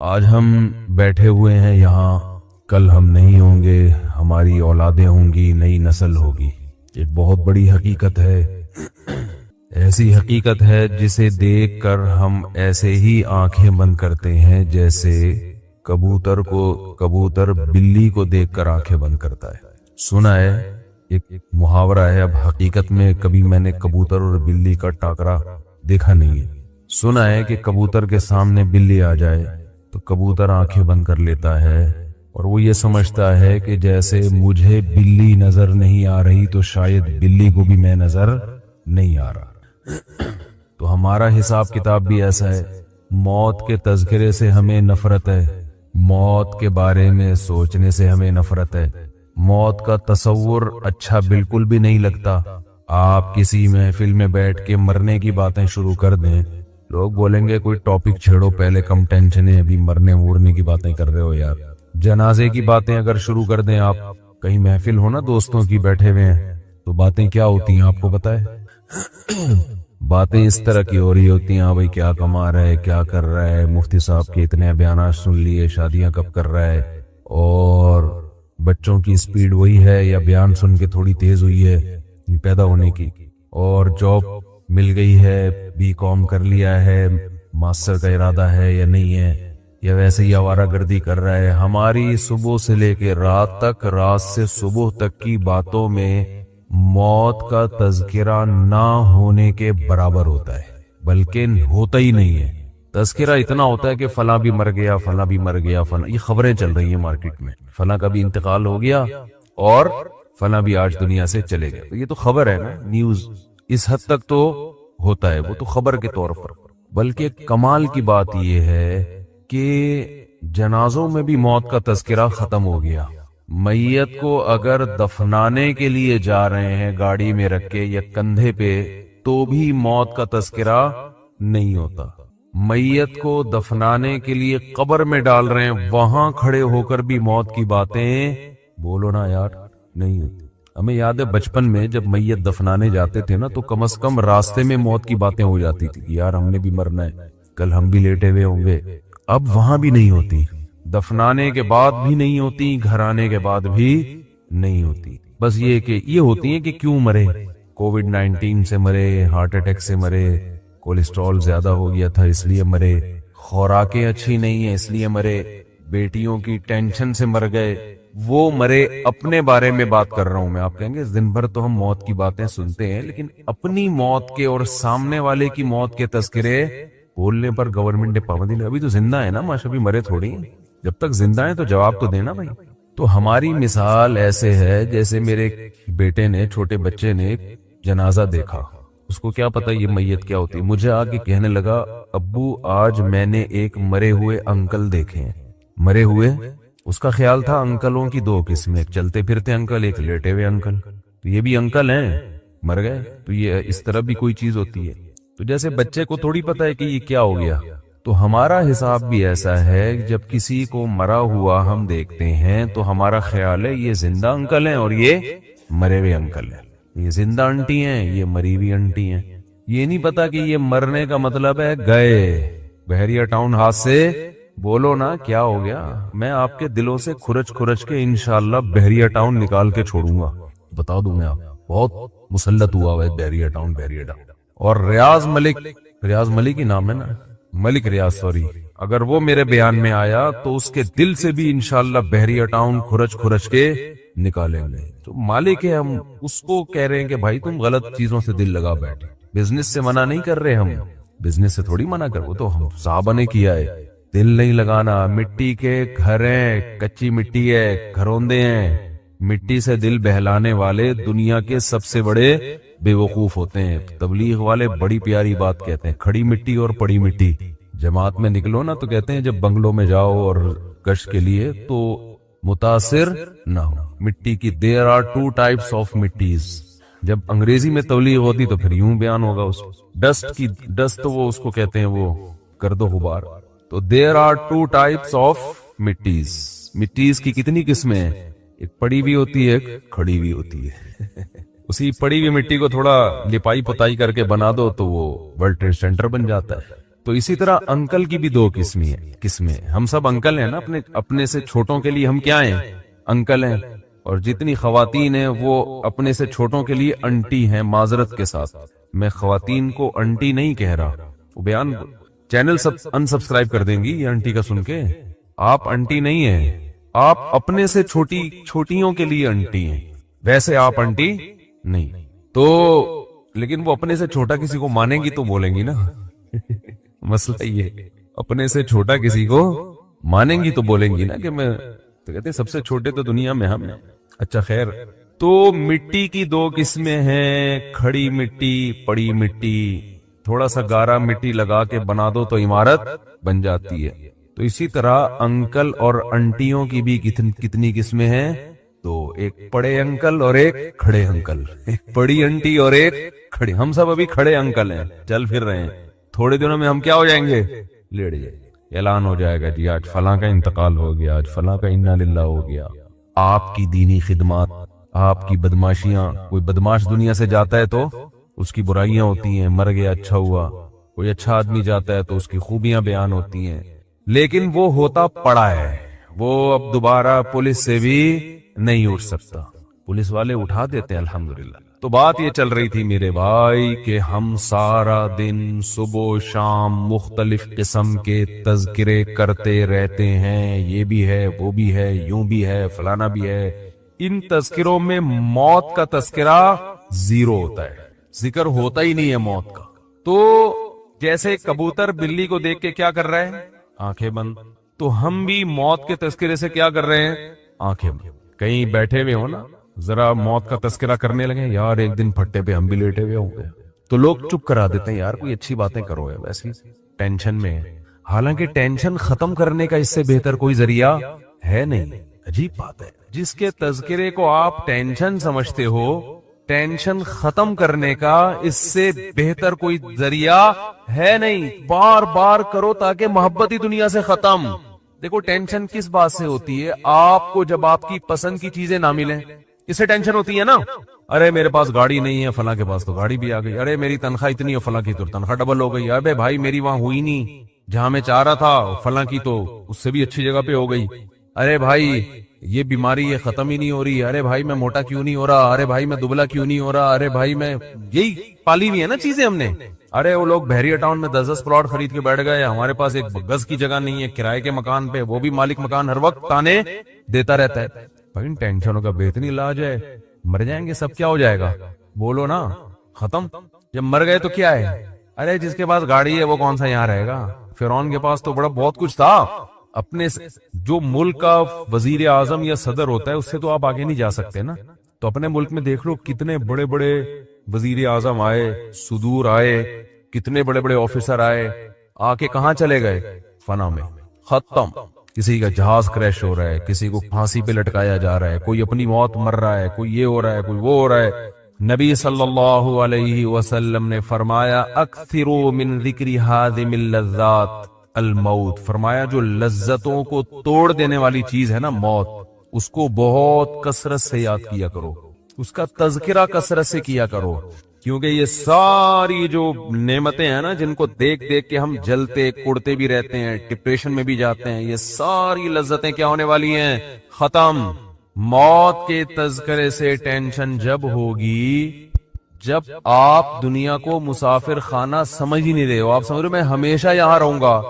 آج ہم بیٹھے ہوئے ہیں یہاں، کل ہم نہیں ہوں گے، ہماری اولادیں ہوں گی، نئی نسل ہوگی۔ ایک بہت بڑی حقیقت ہے، ایسی حقیقت ہے جسے دیکھ کر ہم ایسے ہی آنکھیں بند کرتے ہیں جیسے کبوتر بلی کو دیکھ کر آنکھیں بند کرتا ہے۔ سنا ہے، ایک محاورہ ہے، اب حقیقت میں کبھی میں نے کبوتر اور بلی کا ٹاکرا دیکھا نہیں ہے۔ سنا ہے کہ کبوتر کے سامنے بلی آ جائے تو کبوتر آنکھیں بند کر لیتا ہے اور وہ یہ سمجھتا ہے کہ جیسے مجھے بلی نظر نہیں آ رہی تو شاید بلی کو بھی میں نظر نہیں آ رہا۔ تو ہمارا حساب کتاب بھی ایسا ہے، موت کے تذکرے سے ہمیں نفرت ہے، موت کے بارے میں سوچنے سے ہمیں نفرت ہے، موت کا تصور اچھا بالکل بھی نہیں لگتا۔ آپ کسی محفل میں بیٹھ کے مرنے کی باتیں شروع کر دیں، لوگ بولیں گے کوئی ٹاپک چھیڑو، پہلے کم ٹینشن ہے، ابھی مرنے مورنے کی باتیں کر رہے ہو یار۔ جنازے کی باتیں اگر شروع کر دیں آپ، کہیں محفل ہو نا دوستوں کی بیٹھے ہوئے ہیں، تو باتیں کیا ہوتی ہیں آپ کو پتا ہے؟ باتیں اس طرح کی ہو رہی ہوتی ہیں، ہاں بھائی کیا کما رہا ہے، کیا کر رہا ہے، مفتی صاحب کے اتنے بیانات سن لیے، شادیاں کب کر رہا ہے، اور بچوں کی سپیڈ وہی ہے یا بیان سن کے تھوڑی تیز ہوئی ہے پیدا ہونے کی، اور جاب مل گئی ہے، بی کام کر لیا ہے، ماسٹر کا ارادہ ہے یا نہیں ہے، یا ویسے ہی آوارہ گردی کر رہا ہے۔ ہماری صبح سے لے کے رات تک، رات سے صبح تک کی باتوں میں موت کا تذکرہ نہ ہونے کے برابر ہوتا ہے، بلکہ ہوتا ہی نہیں ہے۔ تذکرہ اتنا ہوتا ہے کہ فلاں بھی مر گیا، فلاں بھی مر گیا، فلاں، یہ خبریں چل رہی ہیں مارکیٹ میں، فلاں کا بھی انتقال ہو گیا اور فلاں بھی آج دنیا سے چلے گئے۔ تو یہ تو خبر ہے نا، نیوز اس حد تک تو ہوتا ہے، وہ تو خبر کے طور پر۔ بلکہ کمال کی بات یہ ہے کہ جنازوں میں بھی موت کا تذکرہ ختم ہو گیا۔ میت کو اگر دفنانے کے لیے جا رہے ہیں گاڑی میں رکھ کے یا کندھے پہ، تو بھی موت کا تذکرہ نہیں ہوتا۔ میت کو دفنانے کے لیے قبر میں ڈال رہے ہیں، وہاں کھڑے ہو کر بھی موت کی باتیں بولو نا یار نہیں ہوتی۔ ہمیں یاد ہے بچپن میں جب میت دفنانے جاتے تھے نا، تو کم از کم راستے میں موت کی باتیں ہو جاتی تھی کہ یار ہم نے بھی مرنا ہے، کل ہم بھی لیٹے ہوئے ہوں گے۔ اب وہاں بھی نہیں ہوتی، دفنانے کے بعد بھی نہیں ہوتی، گھر آنے کے بعد بھی نہیں ہوتی۔ بس یہ کہ یہ ہوتی ہیں کہ کیوں مرے، کووڈ-19 سے مرے، ہارٹ اٹیک سے مرے، کولیسٹرول زیادہ ہو گیا تھا اس لیے مرے، خوراکیں اچھی نہیں ہیں اس لیے مرے، بیٹیوں کی ٹینشن سے مر گئے، وہ مرے۔ اپنے بارے میں بات کر رہا ہوں میں۔ آپ کہیں گے دن بھر تو ہم موت کی باتیں سنتے ہیں، لیکن اپنی موت کے اور سامنے والے کی موت کے تذکرے بولنے پر گورنمنٹ نے پابندی لگائی۔ ابھی تو زندہ ہے نا ماشاء، ابھی مرے تھوڑی ہیں، جب تک زندہ ہیں تو جواب تو دینا بھائی۔ تو ہماری مثال ایسے ہے جیسے میرے بیٹے نے، چھوٹے بچے نے جنازہ دیکھا، اس کو کیا پتا یہ میت کیا ہوتی ہے، مجھے آ کے کہنے لگا ابو آج میں نے ایک مرے ہوئے انکل دیکھے ہیں۔ مرے ہوئے، اس کا خیال تھا انکلوں کی دو قسمیں، ایک چلتے پھرتے انکل، ایک لیٹے ہوئے انکل۔ تو یہ بھی انکل ہیں، مر گئے، تو یہ اس طرح بھی کوئی چیز ہوتی ہے۔ تو جیسے بچے کو تھوڑی پتا ہے کہ یہ کیا ہو گیا، تو ہمارا حساب بھی ایسا ہے، جب کسی کو مرا ہوا ہم دیکھتے ہیں تو ہمارا خیال ہے یہ زندہ انکل ہیں اور یہ مرے ہوئے انکل ہیں، یہ زندہ انٹی ہیں، یہ مری ہوئی انٹی ہیں۔ یہ نہیں پتا کہ یہ مرنے کا مطلب ہے گئے۔ بحریہ ٹاؤن ہاتھ سے بولو نا کیا ہو گیا، میں آپ کے دلوں سے کھرچ کے انشاءاللہ بحریہ ٹاؤن نکال کے چھوڑوں گا، بتا دوں میں آپ، بہت مسلط ہوا ہے بحریہ ٹاؤن۔ اور ریاض ملک ہی نام ہے نا، ملک ریاض، سوری، اگر وہ میرے بیان میں آیا تو اس کے دل سے بھی انشاءاللہ بحریہ ٹاؤن کھرچ کے نکالیں گے۔ تو مالک ہے، ہم اس کو کہہ رہے ہیں کہ بھائی تم غلط چیزوں سے دل لگا بیٹھے۔ بزنس سے منع نہیں کر رہے ہم، بزنس سے تھوڑی منع کر، وہ تو ہم صحابہ نے کیا ہے، دل نہیں لگانا۔ مٹی کے گھر ہیں، کچی مٹی ہے، گھروندے ہیں، مٹی سے دل بہلانے والے دنیا کے سب سے بڑے بے وقوف ہوتے ہیں۔ تبلیغ والے بڑی پیاری بات کہتے ہیں، کھڑی مٹی اور پڑی مٹی۔ جماعت میں نکلو نا تو کہتے ہیں جب بنگلوں میں جاؤ اور گشت کے لیے تو متاثر نہ ہو مٹی کی۔ There are two types of مٹیز۔ جب انگریزی میں تبلیغ ہوتی تو پھر یوں بیان ہوگا اس ڈسٹ تو وہ اس کو کہتے ہیں وہ گرد و غبار۔ تو there are two types of مٹیز۔ مٹیز کی کتنی قسمیں ہیں، ایک پڑی ہوئی ہوتی ہے، ایک کھڑی ہوئی ہوتی ہے۔ اسی پڑی ہوئی مٹی کو تھوڑا لپائی پتائی کر کے بنا دو تو وہ ورلڈ ٹریڈ سینٹر بن جاتا ہے۔ تو اسی طرح انکل کی بھی دو قسمیں ہیں. ہم سب انکل ہیں نا، اپنے سے چھوٹوں کے لیے ہم کیا ہیں؟ انکل ہیں. اور جتنی خواتین ہیں وہ اپنے سے چھوٹوں کے لیے انٹی ہیں. معذرت کے ساتھ میں خواتین کو انٹی نہیں کہہ رہا، وہ بیان چینل سب انسبسکرائب کر دیں گی یہ انٹی کا سن کے. آپ انٹی نہیں ہیں، آپ اپنے سے چھوٹیوں کے لیے انٹی ہیں، ویسے آپ انٹی نہیں. تو لیکن وہ اپنے سے چھوٹا کسی کو مانیں گی تو بولیں گی نا مسئلہ یہ اپنے سے چھوٹا کسی کو مانیں گی تو بولیں گی نا کہ میں تو کہتے ہیں سب سے چھوٹے تو دنیا میں ہم ہیں. اچھا خیر، تو مٹی کی دو قسمیں ہیں، کھڑی مٹی، پڑی مٹی. تھوڑا سا گارا مٹی لگا کے بنا دو تو عمارت بن جاتی ہے. تو اسی طرح انکل اور انٹیوں کی بھی کتنی قسمیں ہیں؟ تو ایک پڑے انکل اور ایک کھڑے انکل. ایک پڑی انٹی اور ایک کھڑے. ہم سب ابھی کھڑے انکل ہیں، چل پھر رہے ہیں. تھوڑے دنوں میں ہم کیا ہو جائیں گے؟ لیٹ جائیں گے. اعلان ہو جائے گا جی آج فلاں کا انتقال ہو گیا، آج فلاں کا انا للہ ہو گیا. آپ کی دینی خدمات، آپ کی بدماشیاں، کوئی بدماش دنیا سے جاتا ہے تو اس کی برائیاں ہوتی ہیں، مر گیا اچھا ہوا. کوئی اچھا آدمی جاتا ہے تو اس کی خوبیاں بیان ہوتی ہیں. لیکن وہ ہوتا پڑا ہے، وہ اب دوبارہ پولیس سے بھی نہیں اٹھ سکتا. پولیس والے اٹھا دیتے ہیں الحمدللہ. تو بات یہ چل رہی تھی میرے بھائی کہ ہم سارا دن صبح و شام مختلف قسم کے تذکرے کرتے رہتے ہیں. یہ بھی ہے، وہ بھی ہے، یوں بھی ہے، فلانا بھی ہے. ان تذکروں میں موت کا تذکرہ زیرو ہوتا ہے، ذکر ہوتا ہی نہیں ہے موت کا. تو جیسے کبوتر بلی کو دیکھ کے کیا کر رہا ہے؟ آنکھیں بند. تو ہم بھی موت کے تذکرے سے کیا کر رہے ہیں؟ آنکھیں بند. کہیں بیٹھے ہوئے ہو نا، ذرا موت کا تذکرہ کرنے لگے، یار ایک دن پھٹے پہ ہم بھی لیٹے ہوئے ہوں گے، تو لوگ چپ کرا دیتے ہیں، یار کوئی اچھی باتیں کرو ہے، ویسی ٹینشن میں ہے. حالانکہ ٹینشن ختم کرنے کا اس سے بہتر کوئی ذریعہ ہے نہیں. عجیب بات ہے، جس کے تذکرے کو آپ ٹینشن سمجھتے ہو، ٹینشن ختم کرنے کا اس سے بہتر کوئی ذریعہ ہے نہیں. بار بار کرو تاکہ محبت ہی دنیا سے ختم. دیکھو ٹینشن کس بات سے ہوتی ہے؟ آپ کو جب آپ کی پسند کی چیزیں نہ ملیں، اس سے ٹینشن ہوتی ہے نا. ارے میرے پاس گاڑی نہیں ہے، فلاں کے پاس تو گاڑی بھی آ گئی. ارے میری تنخواہ اتنی ہے، فلاں کی تو تنخواہ ڈبل ہو گئی. ارے بھائی میری وہاں ہوئی نہیں جہاں میں چاہ رہا تھا، فلاں کی تو اس سے بھی اچھی جگہ پہ ہو گئی. ارے بھائی یہ بیماری یہ ختم ہی نہیں ہو رہی. ارے بھائی میں موٹا کیوں نہیں ہو رہا؟ ارے بھائی میں دبلا کیوں نہیں ہو رہا؟ ارے بھائی میں یہی پالی ہوئی ہے نا چیزیں ہم نے. ارے وہ لوگ بحریہ ٹاؤن میں 10 پلاٹ خرید کے بیٹھ گئے، ہمارے پاس ایک گز کی جگہ نہیں ہے کرائے کے مکان پہ، وہ بھی مالک مکان ہر وقت تانے دیتا رہتا ہے. بھائی ٹینشنوں کا بہترین علاج ہے، مر جائیں گے سب، کیا ہو جائے گا؟ بولو نا، ختم. جب مر گئے تو کیا ہے؟ ارے جس کے پاس گاڑی ہے وہ کون سا یہاں رہے گا؟ فرعون کے پاس تو بڑا بہت کچھ تھا. اپنے جو ملک کا وزیر اعظم یا صدر ہوتا ہے اس سے تو آپ آگے نہیں جا سکتے نا. تو اپنے ملک میں دیکھ لو کتنے بڑے بڑے وزیر اعظم آئے، صدور آئے، کتنے بڑے بڑے آفیسر آئے، آ کے کہاں چلے گئے؟ فنا میں، ختم. کسی کا جہاز کریش ہو رہا ہے، کسی کو پھانسی پہ لٹکایا جا رہا ہے، کوئی اپنی موت مر رہا ہے، کوئی یہ ہو رہا ہے، کوئی وہ ہو رہا ہے. نبی صلی اللہ علیہ وسلم نے فرمایا اکثروا من ذکر ہادم اللذات الموت. فرمایا جو لذتوں کو توڑ دینے والی چیز ہے نا موت، اس کو بہت کثرت سے یاد کیا کرو، اس کا تذکرہ کثرت سے کیا کرو. کیونکہ یہ ساری جو نعمتیں ہیں نا جن کو دیکھ دیکھ کے ہم جلتے کڑتے بھی رہتے ہیں، ڈپریشن میں بھی جاتے ہیں، یہ ساری لذتیں کیا ہونے والی ہیں؟ ختم. موت کے تذکرے سے ٹینشن جب ہوگی جب آپ دنیا کو مسافر خانہ سمجھ ہی نہیں رہے ہو، آپ سمجھ رہے ہو میں ہمیشہ یہاں رہوں گا،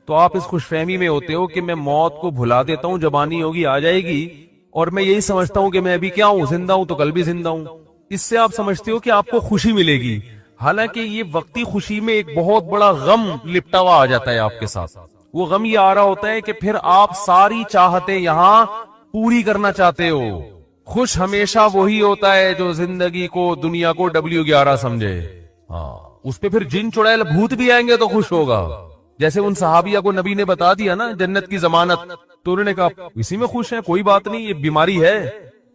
تو آپ اس خوش فہمی میں ہوتے ہو کہ میں موت کو بھلا دیتا ہوں، جب آنی ہوگی آ جائے گی، اور میں یہی سمجھتا ہوں کہ میں ابھی کیا ہوں، زندہ ہوں تو کل بھی زندہ ہوں. اس سے آپ سمجھتے ہو کہ آپ کو خوشی ملے گی، حالانکہ یہ وقتی خوشی میں ایک بہت بڑا غم لپٹا ہوا آ جاتا ہے آپ کے ساتھ. وہ غم یہ آ رہا ہوتا ہے کہ پھر آپ ساری چاہتیں یہاں پوری کرنا چاہتے ہو. خوش ہمیشہ وہی ہوتا ہے جو زندگی کو، دنیا کو W11 سمجھے. ہاں اس پہ پھر جن چڑیل بھوت بھی آئیں گے تو خوش ہوگا. جیسے ان صحابیہ کو نبی نے بتا دیا نا جنت کی ضمانت، تو انہوں نے کہا اسی میں خوش ہیں، کوئی بات نہیں، یہ بیماری ہے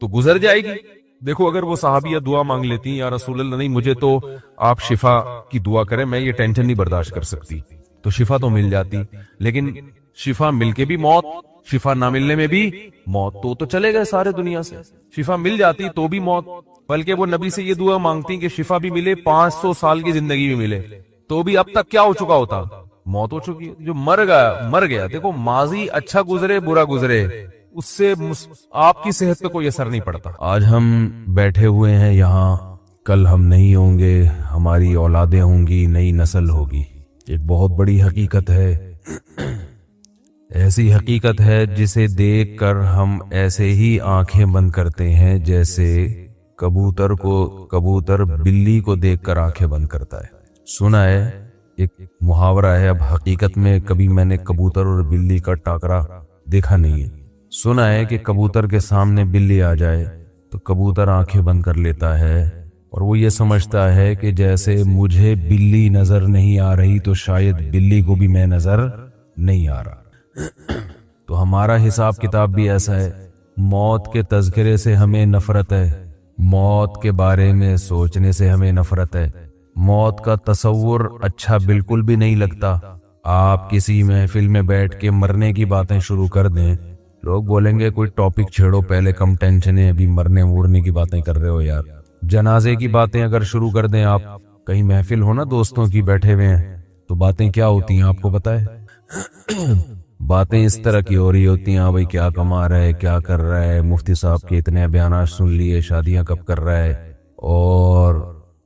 تو گزر جائے گی. دیکھو اگر وہ صحابیہ دعا مانگ لیتی یا رسول اللہ نہیں مجھے تو آپ شفا کی دعا کریں، میں یہ ٹینشن نہیں برداشت کر سکتی، تو شفا تو مل جاتی. لیکن شفا مل کے بھی موت، شفا نہ ملنے میں بھی موت، تو چلے گئے سارے دنیا سے. شفا مل جاتی تو بھی موت، بلکہ وہ نبی سے یہ دعا مانگتی کہ شفا بھی ملے، 500 سال کی زندگی بھی ملے، تو بھی اب تک کیا ہو چکا ہوتا؟ موت ہو چکی ہے. جو مر گیا. دیکھو ماضی اچھا گزرے برا گزرے اس سے آپ کی صحت پہ کوئی اثر نہیں پڑتا. آج ہم بیٹھے ہوئے ہیں یہاں, کل ہم نہیں ہوں گے, ہماری اولادیں ہوں گی, نئی نسل ہوگی. ایک بہت بڑی حقیقت ہے, ایسی حقیقت ہے جسے دیکھ کر ہم ایسے ہی آنکھیں بند کرتے ہیں جیسے کبوتر بلی کو دیکھ کر آنکھیں بند کرتا ہے. سنا ہے ایک محاورہ ہے, اب حقیقت میں کبھی میں نے کبوتر اور بلی کا ٹاکرا دیکھا نہیں ہے. سنا ہے کہ کبوتر کے سامنے بلی آ جائے تو کبوتر آنکھیں بند کر لیتا ہے اور وہ یہ سمجھتا ہے کہ جیسے مجھے بلی نظر نہیں آ رہی تو شاید بلی کو بھی میں نظر نہیں آ رہا. تو ہمارا حساب کتاب بھی ایسا ہے. موت کے تذکرے سے ہمیں نفرت ہے, موت کے بارے میں سوچنے سے ہمیں نفرت ہے, موت کا تصور اچھا بالکل بھی نہیں لگتا. آپ کسی محفل میں بیٹھ کے مرنے کی باتیں شروع کر دیں, لوگ بولیں گے کوئی ٹاپک چھیڑو, پہلے کم ٹینشن ہے, ابھی مرنے مورنے کی باتیں کر رہے ہو یار. جنازے کی باتیں اگر شروع کر دیں آپ, کہیں محفل ہو نا دوستوں کی بیٹھے ہوئے ہیں, تو باتیں کیا ہوتی ہیں آپ کو پتہ ہے؟ باتیں اس طرح کی ہو رہی ہوتی ہیں, ہاں بھائی کیا کما رہا ہے, کیا کر رہا ہے, مفتی صاحب کے اتنے بیانات سن لیے, شادیاں کب کر رہا ہے, اور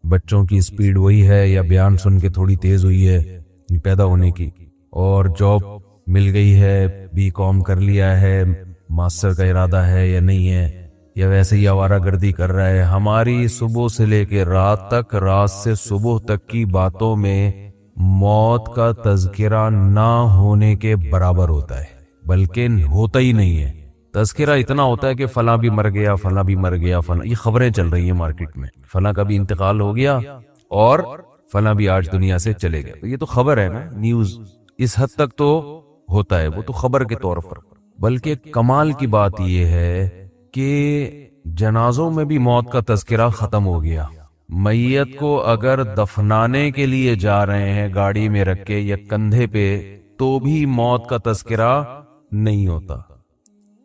بچوں کی سپیڈ وہی ہے یا بیان سن کے تھوڑی تیز ہوئی ہے پیدا ہونے کی, اور جاب مل گئی ہے, بی کام کر لیا ہے, ماسٹر کا ارادہ ہے یا نہیں ہے, یا ویسے ہی آوارہ گردی کر رہا ہے. ہماری صبح سے لے کے رات تک, رات سے صبح تک کی باتوں میں موت کا تذکرہ نہ ہونے کے برابر ہوتا ہے, بلکہ ہوتا ہی نہیں ہے. تذکرہ اتنا ہوتا ہے کہ فلاں بھی مر گیا, فلاں بھی مر گیا, فلاں, یہ خبریں چل رہی ہیں مارکیٹ میں, فلاں کا بھی انتقال ہو گیا اور فلاں بھی آج دنیا سے چلے گئے. تو یہ تو خبر ہے نا, نیوز اس حد تک تو ہوتا ہے, وہ تو خبر کے طور پر. بلکہ کمال کی بات یہ ہے کہ جنازوں میں بھی موت کا تذکرہ ختم ہو گیا. میت کو اگر دفنانے کے لیے جا رہے ہیں گاڑی میں رکھ کے یا کندھے پہ, تو بھی موت کا تذکرہ نہیں ہوتا.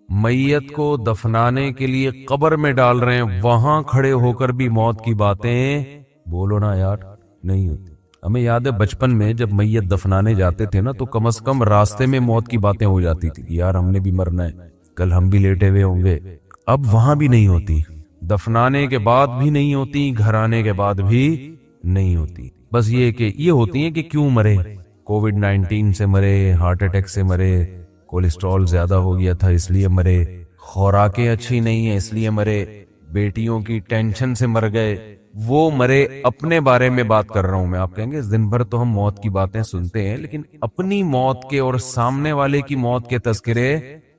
میت کو دفنانے کے لیے قبر میں ڈال رہے ہیں, وہاں کھڑے ہو کر بھی موت کی باتیں بولو نا یار نہیں ہوتی. ہمیں یاد ہے بچپن میں جب میت دفنانے جاتے تھے نا, تو کم از کم راستے میں موت کی باتیں ہو جاتی تھی, یار ہم نے بھی مرنا ہے, کل ہم بھی لیٹے ہوئے ہوں گے. اب وہاں بھی نہیں ہوتی, دفنانے کے بعد بھی نہیں ہوتی, گھر آنے کے بعد بھی نہیں ہوتی. بس یہ کہ یہ ہوتی ہیں کہ کیوں مرے, کووڈ-19 سے مرے, ہارٹ اٹیک سے مرے, کولیسٹرول زیادہ ہو گیا تھا اس لیے مرے, خوراکیں اچھی نہیں ہیں اس لیے مرے, بیٹیوں کی ٹینشن سے مر گئے, وہ مرے. اپنے بارے میں بات کر رہا ہوں میں. آپ کہیں گے دن بھر تو ہم موت کی باتیں سنتے ہیں, لیکن اپنی موت کے اور سامنے والے کی موت کے تذکرے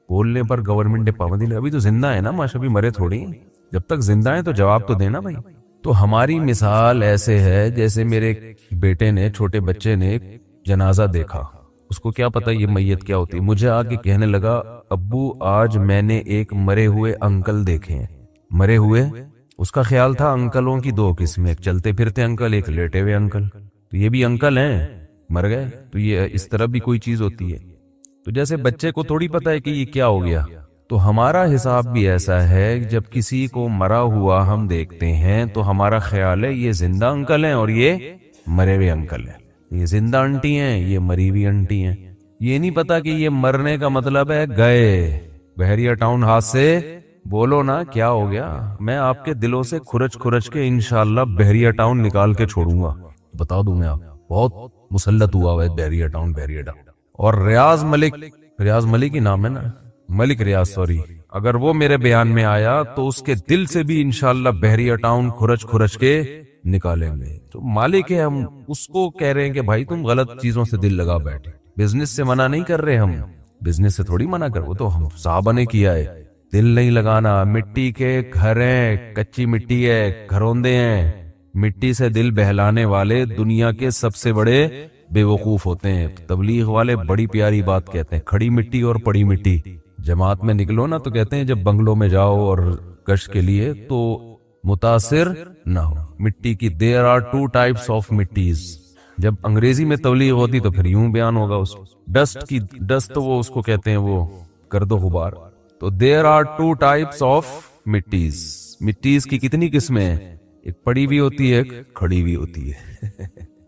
بولنے پر گورنمنٹ نے پابندی لگائی. ابھی تو زندہ ہے نا ماشاء, ابھی مرے تھوڑی, جب تک زندہ ہیں تو جواب تو دینا بھائی. تو ہماری مثال ایسے ہے جیسے میرے بیٹے نے, چھوٹے بچے نے جنازہ دیکھا, اس کو کیا پتا یہ میت کیا ہوتی ہے. مجھے آ کے کہنے لگا ابو آج میں نے ایک مرے ہوئے انکل دیکھے ہیں. مرے ہوئے, اس کا خیال تھا انکلوں کی دو قسمیں, ایک چلتے پھرتے انکل, ایک لیٹے ہوئے انکل. تو یہ بھی انکل ہیں, مر گئے, تو یہ اس طرح بھی کوئی چیز ہوتی ہے. تو جیسے بچے کو تھوڑی پتا ہے کہ یہ کیا ہو گیا, تو ہمارا حساب بھی ایسا ہے. جب کسی کو مرا ہوا ہم دیکھتے ہیں تو ہمارا خیال ہے یہ زندہ انکل ہیں اور یہ مرے ہوئے انکل ہیں, یہ زندہ انٹی ہیں, یہ مری ہوئی انٹی ہیں. یہ نہیں پتا کہ یہ مرنے کا مطلب ہے گئے. بحریہ ٹاؤن ہاتھ سے بولو نا کیا ہو گیا, میں آپ کے دلوں سے کھرچ کے انشاءاللہ بحریہ ٹاؤن نکال کے چھوڑوں گا. بتا دوں میں آپ, بہت مسلط ہوا ہے بحریہ ٹاؤن. اور ریاض ملک ہی نام ہے نا, ملک ریاض, سوری, اگر وہ میرے بیان میں آیا تو اس کے دل سے بھی انشاءاللہ بحریہ ٹاؤن کھرچ کے نکالیں گے. تو مالک ہے, ہم اس کو کہہ رہے ہیں کہ بھائی تم غلط چیزوں سے دل لگا بیٹھے. بزنس سے منع نہیں کر رہے ہم, بزنس سے تھوڑی منع کر, وہ تو ہم صحابہ نے کیا ہے. دل نہیں لگانا. مٹی کے گھر ہیں, کچی مٹی ہے, گھروندے ہیں, مٹی سے دل بہلانے والے دنیا کے سب سے بڑے بے وقوف ہوتے ہیں. تبلیغ والے بڑی پیاری بات کہتے ہیں, کھڑی مٹی اور پڑی مٹی. جماعت میں نکلو نا تو کہتے ہیں جب بنگلوں میں جاؤ اور گشت کے لیے تو متاثر نہ ہو مٹی کی. there are two types of مٹیز. جب انگریزی میں تبلیغ ہوتی تو پھر یوں بیان ہوگا اس ڈسٹ وہ اس کو کہتے ہیں وہ گرد و غبار. تو there are two types of مٹیز کی کتنی قسمیں ہیں, ایک پڑی بھی ہوتی ہے ایک کھڑی بھی ہوتی ہے.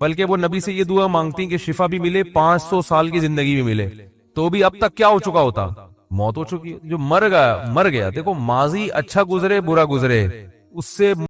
بلکہ وہ نبی سے یہ دعا مانگتی کہ شفا بھی ملے، 500 سال کی زندگی بھی ملے، تو بھی اب تک کیا ہو چکا ہوتا؟ موت ہو چکی ہے۔ جو مر گیا، مر گیا۔ دیکھو، ماضی اچھا گزرے برا گزرے، اس سے